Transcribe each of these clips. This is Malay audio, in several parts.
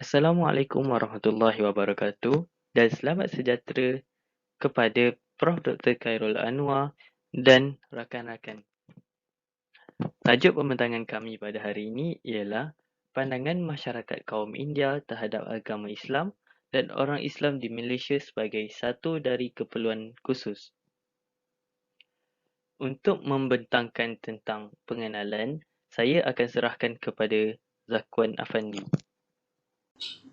Assalamualaikum warahmatullahi wabarakatuh dan selamat sejahtera kepada Prof. Dr. Khairul Anwar dan rakan-rakan. Tajuk pembentangan kami pada hari ini ialah pandangan masyarakat kaum India terhadap agama Islam dan orang Islam di Malaysia sebagai satu dari keperluan khusus. Untuk membentangkan tentang pengenalan, saya akan serahkan kepada Zakwan Afandi.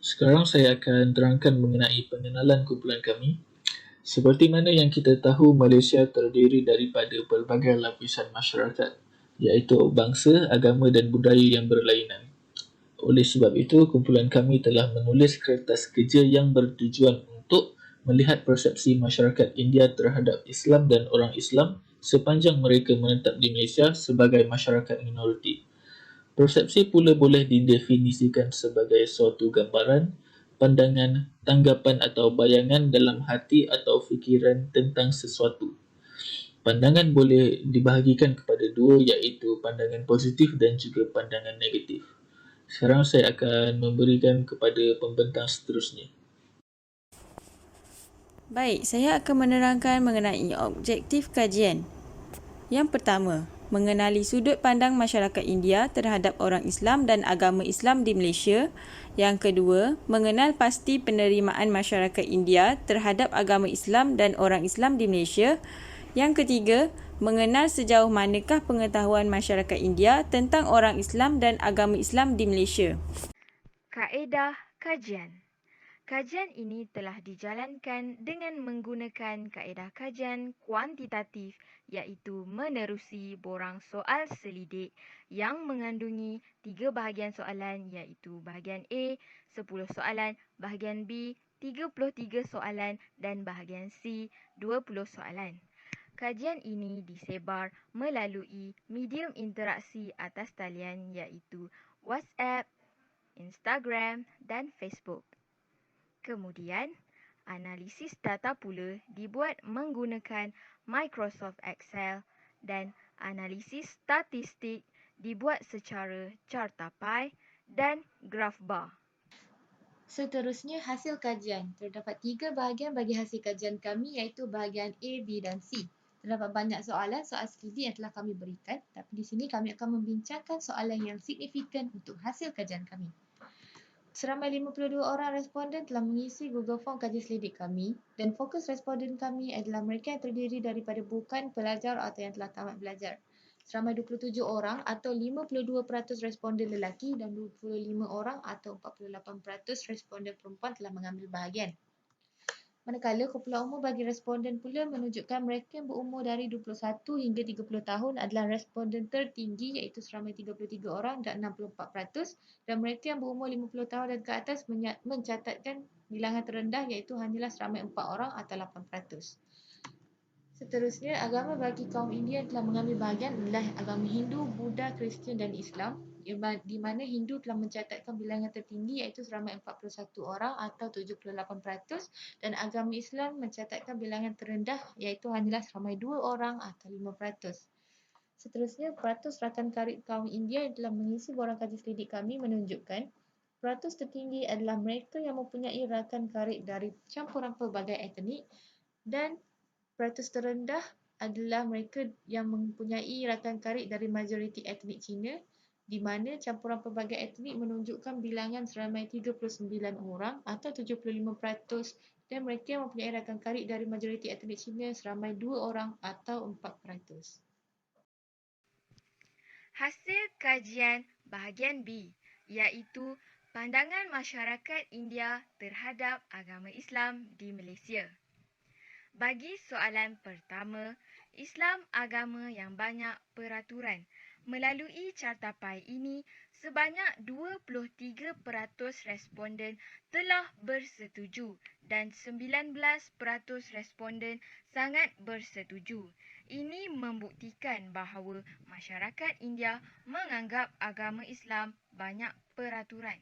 Sekarang saya akan terangkan mengenai pengenalan kumpulan kami. Seperti mana yang kita tahu, Malaysia terdiri daripada pelbagai lapisan masyarakat, iaitu bangsa, agama dan budaya yang berlainan. Oleh sebab itu, kumpulan kami telah menulis kertas kerja yang bertujuan untuk melihat persepsi masyarakat India terhadap Islam dan orang Islam sepanjang mereka menetap di Malaysia sebagai masyarakat minoriti. Persepsi pula boleh didefinisikan sebagai suatu gambaran, pandangan, tanggapan atau bayangan dalam hati atau fikiran tentang sesuatu. Pandangan boleh dibahagikan kepada dua, iaitu pandangan positif dan juga pandangan negatif. Sekarang saya akan memberikan kepada pembentang seterusnya. Baik, saya akan menerangkan mengenai objektif kajian. Yang pertama, mengenali sudut pandang masyarakat India terhadap orang Islam dan agama Islam di Malaysia. Yang kedua, mengenal pasti penerimaan masyarakat India terhadap agama Islam dan orang Islam di Malaysia. Yang ketiga, mengenal sejauh manakah pengetahuan masyarakat India tentang orang Islam dan agama Islam di Malaysia. Kaedah kajian. Kajian ini telah dijalankan dengan menggunakan kaedah kajian kuantitatif, iaitu menerusi borang soal selidik yang mengandungi 3 bahagian soalan, iaitu bahagian A 10 soalan, bahagian B 33 soalan dan bahagian C 20 soalan. Kajian ini disebar melalui medium interaksi atas talian, iaitu WhatsApp, Instagram dan Facebook. Kemudian, analisis data pula dibuat menggunakan Microsoft Excel dan analisis statistik dibuat secara carta pie dan graf bar. Seterusnya, hasil kajian. Terdapat 3 bahagian bagi hasil kajian kami, iaitu bahagian A, B dan C. Terdapat banyak soalan, soal selidik yang telah kami berikan, tapi di sini kami akan membincangkan soalan yang signifikan untuk hasil kajian kami. Seramai 52 orang responden telah mengisi Google Form kajian selidik kami, dan fokus responden kami adalah mereka yang terdiri daripada bukan pelajar atau yang telah tamat belajar. Seramai 27 orang atau 52% responden lelaki dan 25 orang atau 48% responden perempuan telah mengambil bahagian. Manakala kumpulan umur bagi responden pula menunjukkan mereka yang berumur dari 21 hingga 30 tahun adalah responden tertinggi, iaitu seramai 33 orang dan 64%, dan mereka yang berumur 50 tahun dan ke atas mencatatkan bilangan terendah, iaitu hanyalah seramai 4 orang atau 8%. Seterusnya, agama bagi kaum India yang telah mengambil bahagian adalah agama Hindu, Buddha, Kristian dan Islam, di mana Hindu telah mencatatkan bilangan tertinggi, iaitu seramai 41 orang atau 78%, dan agama Islam mencatatkan bilangan terendah, iaitu hanyalah seramai 2 orang atau 5%. Seterusnya, peratus rakan karib kaum India yang telah mengisi borang kajian selidik kami menunjukkan peratus tertinggi adalah mereka yang mempunyai rakan karib dari campuran pelbagai etnik, dan peratus terendah adalah mereka yang mempunyai rakan karib dari majoriti etnik Cina, di mana campuran pelbagai etnik menunjukkan bilangan seramai 39 orang atau 75%, dan mereka yang mempunyai rakan karib dari majoriti etnik Cina seramai 2 orang atau 4%. Hasil kajian bahagian B, iaitu pandangan masyarakat India terhadap agama Islam di Malaysia. Bagi soalan pertama, Islam agama yang banyak peraturan. Melalui carta pie ini, sebanyak 23% responden telah bersetuju dan 19% responden sangat bersetuju. Ini membuktikan bahawa masyarakat India menganggap agama Islam banyak peraturan.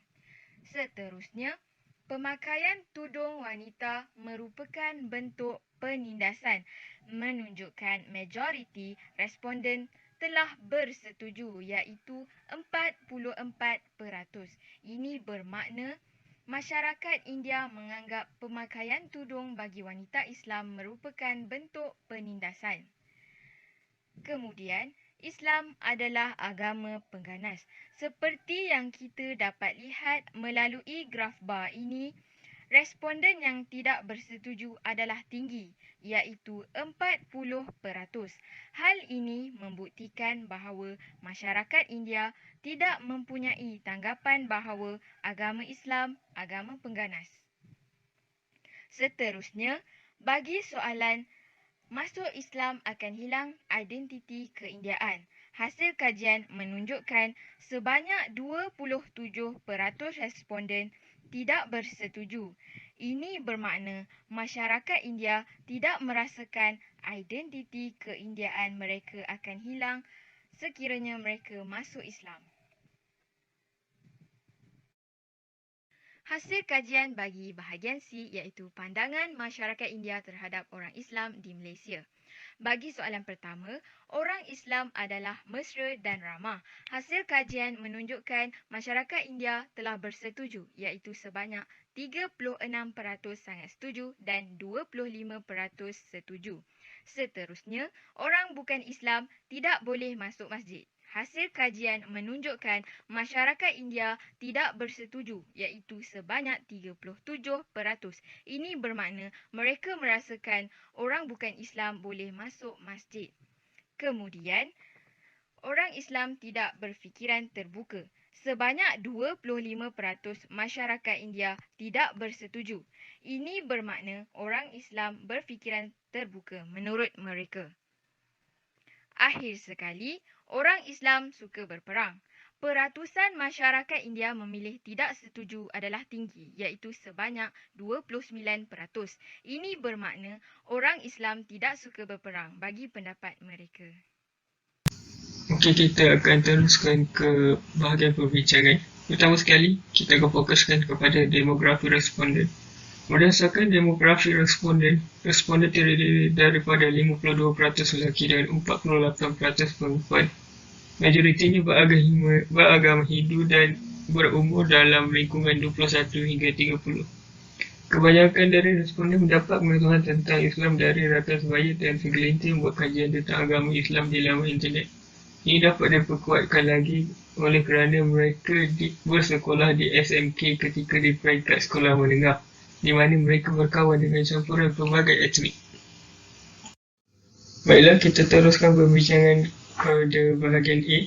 Seterusnya, pemakaian tudung wanita merupakan bentuk penindasan, menunjukkan majoriti responden telah bersetuju, iaitu 44%. Ini bermakna Masyarakat India menganggap pemakaian tudung bagi wanita Islam merupakan bentuk penindasan. Kemudian, Islam adalah agama pengganas. Seperti yang kita dapat lihat melalui graf bar ini, responden yang tidak bersetuju adalah tinggi, iaitu 40%. Hal ini membuktikan bahawa masyarakat India tidak mempunyai tanggapan bahawa agama Islam agama pengganas. Seterusnya, bagi soalan masuk Islam akan hilang identiti keindiaan. Hasil kajian menunjukkan sebanyak 27% responden tidak bersetuju. Ini bermakna masyarakat India tidak merasakan identiti keindiaan mereka akan hilang sekiranya mereka masuk Islam. Hasil kajian bagi bahagian C iaitu pandangan masyarakat India terhadap orang Islam di Malaysia. Bagi soalan pertama, orang Islam adalah mesra dan ramah. Hasil kajian menunjukkan masyarakat India telah bersetuju iaitu sebanyak 36% sangat setuju dan 25% setuju. Seterusnya, orang bukan Islam tidak boleh masuk masjid. Hasil kajian menunjukkan masyarakat India tidak bersetuju iaitu sebanyak 37%. Ini bermakna mereka merasakan orang bukan Islam boleh masuk masjid. Kemudian, orang Islam tidak berfikiran terbuka. Sebanyak 25% masyarakat India tidak bersetuju. Ini bermakna orang Islam berfikiran terbuka menurut mereka. Akhir sekali, orang Islam suka berperang. Peratusan masyarakat India memilih tidak setuju adalah tinggi iaitu sebanyak 29%. Ini bermakna orang Islam tidak suka berperang bagi pendapat mereka. Okey, kita akan teruskan ke bahagian perbincangan. Pertama sekali, kita akan fokuskan kepada demografi responden. Berdasarkan demografi responden terdiri daripada 52% lelaki dan 48% perempuan. Majoritinya beragama Hindu dan berumur dalam lingkungan 21 hingga 30. Kebanyakan dari responden mendapat pengetahuan tentang Islam dari rakan sebaya dan segelintir membuat kajian tentang agama Islam di laman internet. Ini dapat diperkuatkan lagi oleh kerana mereka bersekolah di SMK ketika di peringkat sekolah menengah, di mana mereka berkawan dengan campuran pelbagai etnik. Baiklah, kita teruskan perbincangan pada bahagian A.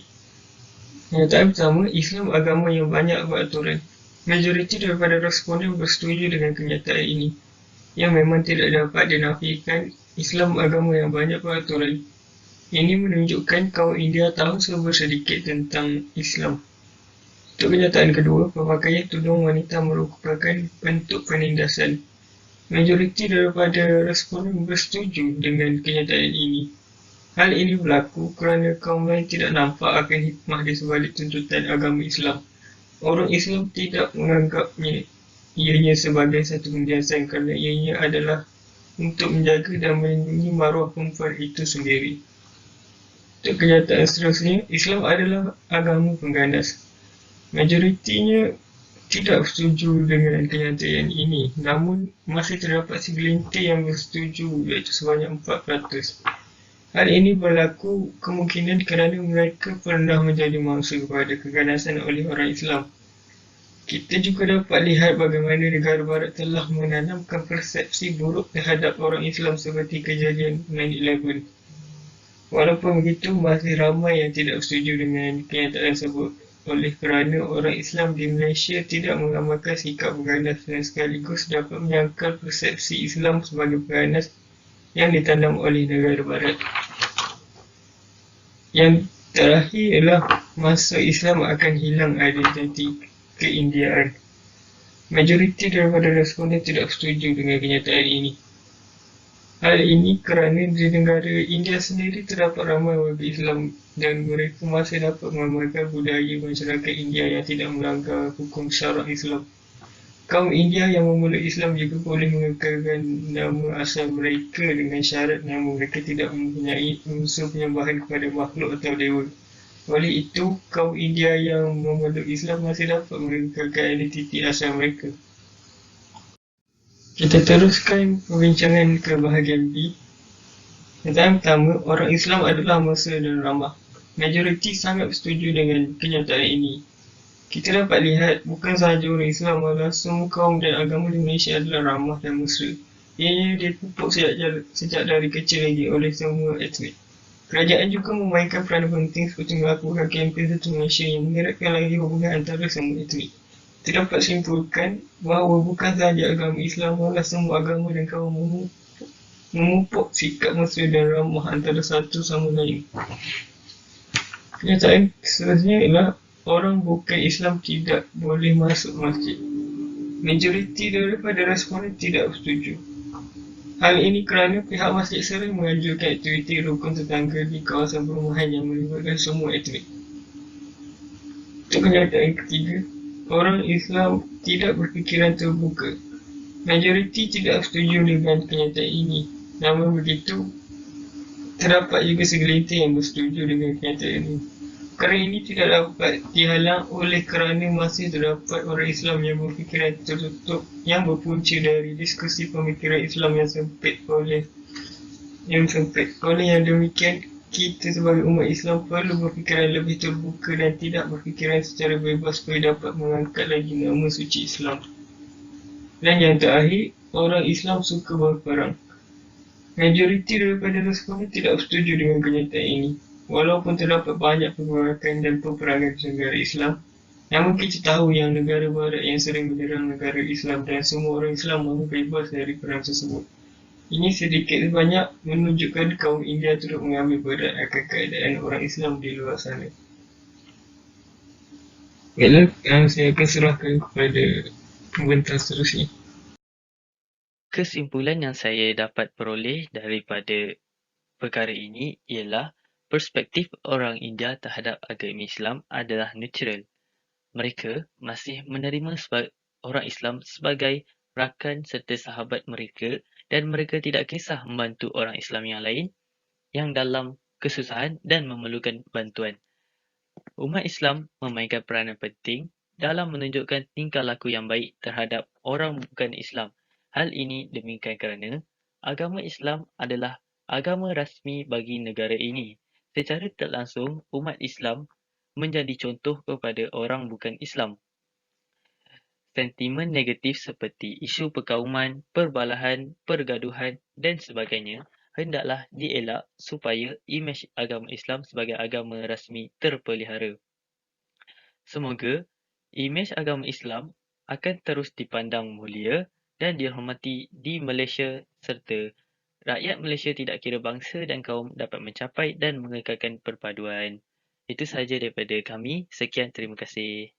Kenyataan pertama, Islam agama yang banyak beraturan. Majoriti daripada responden bersetuju dengan kenyataan ini, yang memang tidak dapat dinafikan. Islam agama yang banyak beraturan. Ini menunjukkan kaum India tahu serba sedikit tentang Islam. Untuk kenyataan kedua, pemakaian tudung wanita merupakan bentuk penindasan. Majoriti daripada responden bersetuju dengan kenyataan ini. Hal ini berlaku kerana kaum lain tidak nampak akan hikmah di sebalik tuntutan agama Islam. Orang Islam tidak menganggapnya ianya sebagai satu penjelasan kerana ianya adalah untuk menjaga dan melindungi maruah perempuan itu sendiri. Untuk kenyataan seterusnya, Islam adalah agama pengganas. Majoritinya tidak setuju dengan kenyataan ini, namun masih terdapat segelintir yang bersetuju iaitu sebanyak 4%. Hal ini berlaku kemungkinan kerana mereka pernah menjadi mangsa kepada keganasan oleh orang Islam. Kita juga dapat lihat bagaimana negara barat telah menanamkan persepsi buruk terhadap orang Islam seperti kejadian 9/11. Walaupun begitu, masih ramai yang tidak setuju dengan kenyataan tersebut oleh kerana orang Islam di Malaysia tidak mengamalkan sikap pengganas dan sekaligus dapat menyangkal persepsi Islam sebagai pengganas yang ditanam oleh negara barat. Yang terakhir ialah masuk Islam akan hilang identiti keindiaan. Majoriti daripada responden tidak setuju dengan kenyataan ini. Hal ini kerana di negara India sendiri terdapat ramai warga Islam dan mereka masih dapat mengamalkan budaya masyarakat India yang tidak melanggar hukum syarak Islam. Kaum India yang memeluk Islam juga boleh mengekalkan nama asal mereka dengan syarat nama mereka tidak mempunyai unsur penyembahan kepada makhluk atau dewa. Oleh itu, kaum India yang memeluk Islam masih dapat mengekalkan identiti asal mereka. Kita teruskan perbincangan ke bahagian B. Yang pertama, orang Islam adalah mesra dan ramah. Majoriti sangat bersetuju dengan kenyataan ini. Kita dapat lihat bukan sahaja orang Islam, malah semua kaum dan agama di Malaysia adalah ramah dan mesra. Ianya dipupuk sejak dari kecil lagi oleh semua etnik. Kerajaan juga memainkan peranan penting seperti melakukan kempen Satu Malaysia yang mengeratkan lagi hubungan antara semua etnik. Terdapat simpulkan bahawa bukan sahaja agama Islam, malah semua agama dan kaum memupuk sikap mesra dan ramah antara satu sama lain. Kenyataan seterusnya ialah orang bukan Islam tidak boleh masuk masjid. Majoriti daripada responden tidak bersetuju. Hal ini kerana pihak masjid sering menganjurkan aktiviti rukun tetangga di kawasan perumahan yang melibatkan semua etnik. Untuk kenyataan ketiga, orang Islam tidak berfikiran terbuka. Majoriti tidak setuju dengan kenyataan ini. Namun begitu, terdapat juga segelintir yang bersetuju dengan kenyataan ini. Perkara ini tidak dapat dihalang oleh kerana masih terdapat orang Islam yang berfikiran tertutup yang berpunca dari diskusi pemikiran Islam yang sempit. Oleh yang demikian, kita sebagai umat Islam perlu berfikiran lebih terbuka dan tidak berfikiran secara bebas supaya dapat mengangkat lagi nama suci Islam. Dan yang terakhir, orang Islam suka berperang. Majoriti daripada responden tidak setuju dengan kenyataan ini. Walaupun terdapat banyak pergerakan dan peperangan di negara Islam, namun kita tahu yang negara barat yang sering menyerang negara Islam dan semua orang Islam mahu bebas dari perang tersebut. Ini sedikit sebanyak menunjukkan kaum India turut mengambil berat akan keadaan orang Islam di luar sana. Baiklah, saya akan serahkan kepada pembentang seterusnya. Kesimpulan yang saya dapat peroleh daripada perkara ini ialah perspektif orang India terhadap agama Islam adalah neutral. Mereka masih menerima orang Islam sebagai rakan serta sahabat mereka dan mereka tidak kisah membantu orang Islam yang lain yang dalam kesusahan dan memerlukan bantuan. Umat Islam memainkan peranan penting dalam menunjukkan tingkah laku yang baik terhadap orang bukan Islam. Hal ini demikian kerana agama Islam adalah agama rasmi bagi negara ini. Secara tak langsung, umat Islam menjadi contoh kepada orang bukan Islam. Sentimen negatif seperti isu perkauman, perbalahan, pergaduhan dan sebagainya hendaklah dielak supaya imej agama Islam sebagai agama rasmi terpelihara. Semoga imej agama Islam akan terus dipandang mulia dan dihormati di Malaysia serta rakyat Malaysia tidak kira bangsa dan kaum dapat mencapai dan mengekalkan perpaduan. Itu sahaja daripada kami. Sekian, terima kasih.